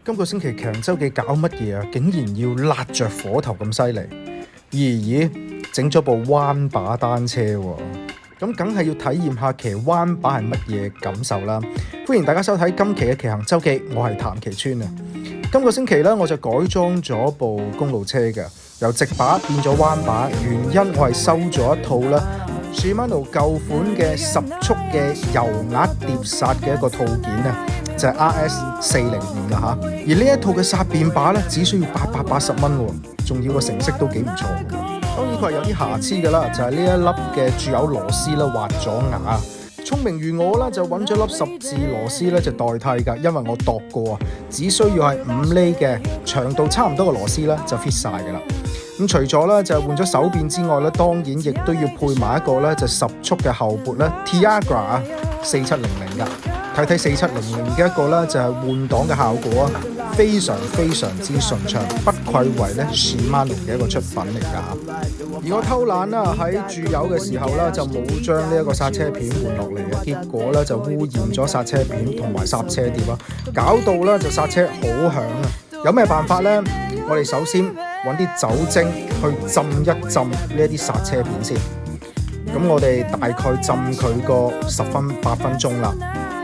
今個星期強周記搞乜嘢啊？竟然要辣着火頭咁犀利！咦，整咗部彎把單車喎，咁梗係要體驗下騎彎把係乜嘢感受啦！歡迎大家收睇今期嘅騎行周記，我係譚其川啊！今個星期咧，我就改裝咗部公路車嘅，由直把變咗彎把，原因我係收咗一套啦Shimano 舊款嘅10速嘅油壓碟剎嘅一個套件啊，就係 RS405啦嚇。而呢一套嘅剎變把咧，只需要880蚊喎，仲要個成色都幾唔錯嘅。當然佢係有啲瑕疵㗎啦，就係呢一粒嘅注油螺絲啦滑咗牙。聰明如我啦，就揾咗粒10字螺絲咧就代替㗎，因為我度過啊，只需要係5厘嘅長度差唔多嘅螺絲咧就 fit 晒㗎啦。咁除咗咧就換咗手柄之外咧，當然亦都要配埋一個咧就10速嘅後撥咧 Tiagra 4700㗎。睇睇4700嘅一個咧就係換擋嘅效果啊，非常之順暢，不愧為咧 Shimano 嘅一個出品嚟㗎。而我偷懶啦，喺注油嘅時候咧就冇將呢一個剎車片換落嚟嘅，結果咧就污染咗剎車片同埋剎車碟啊，搞到咧就剎車好響啊！有咩辦法咧？我哋首先揾啲酒精去浸一浸呢一啲剎車片先。咁我哋大概浸佢個10分8分鐘啦。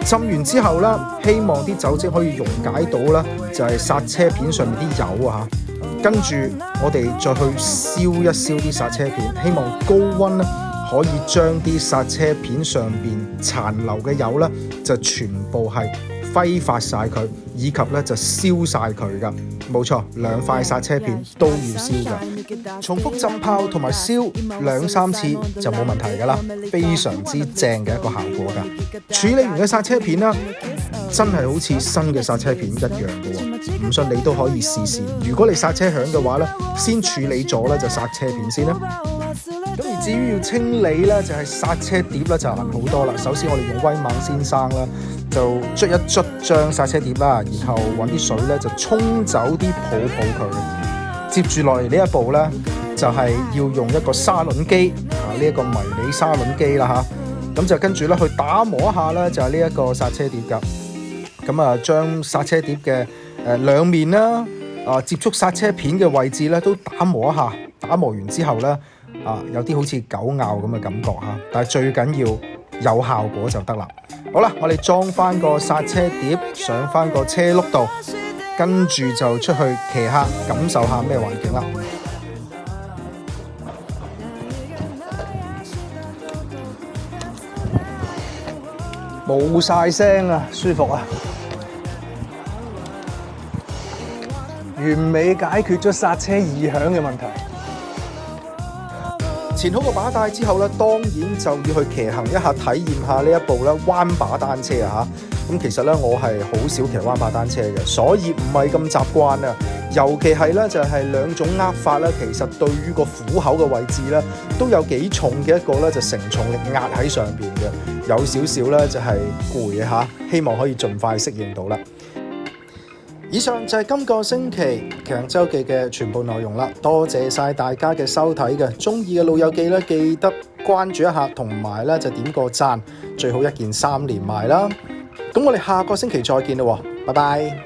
浸完之後咧，希望啲酒精可以溶解到咧，就係剎車片上面啲油啊嚇。跟住我哋再去燒一燒啲剎車片，希望高溫咧可以將啲剎車片上邊殘留嘅油咧就全部係揮發晒佢，以及咧就燒晒佢噶。冇錯，2塊剎車片都要燒噶。重複浸泡同埋燒2、3次就冇問題噶啦，非常之正嘅一個效果噶。處理完嘅剎車片啦，真係好似新嘅剎車片一樣嘅喎。唔信你都可以試試。如果你剎車響嘅話咧，先處理咗咧就剎車片先啦。咁而至於要清理咧，就係剎車碟咧就難好多啦。首先我哋用威猛先生啦，就捽一捽張剎車碟啦，然後揾啲水咧就沖走啲泡佢。接住落嚟呢一步咧，就係要用一個砂輪機啊，呢一個迷你砂輪機啦嚇。咁就跟住咧去打磨一下咧，就係呢一個剎車碟㗎。咁啊，將剎車碟嘅兩面啦，接觸剎車片嘅位置咧都打磨一下。打磨完之後咧，有啲好似狗咬咁嘅感覺嚇，但係最緊要有效果就得啦。好啦，我哋裝翻個剎車碟上翻個車轆度，跟住就出去騎下，感受下咩環境啦。冇晒聲啊，舒服啊！完美解決咗剎車異響嘅問題。前好個把帶之後咧，當然就要去騎行一下，體驗下呢一部咧彎把單車啊嚇。咁其實咧我係好少騎彎把單車嘅，所以唔係咁習慣啊。尤其係咧就係兩種握法咧，其實對於個虎口嘅位置咧都有幾重嘅一個咧就承重力壓喺上邊嘅，有少少咧就係攰嚇。希望可以盡快適應到啦。以上就係今個星期騎行周記嘅全部內容啦，多謝晒大家嘅收睇嘅，中意嘅老友記咧記得關注一下，同埋咧就點個讚，最好1件3連埋啦。咁我哋下個星期再見啦，拜拜。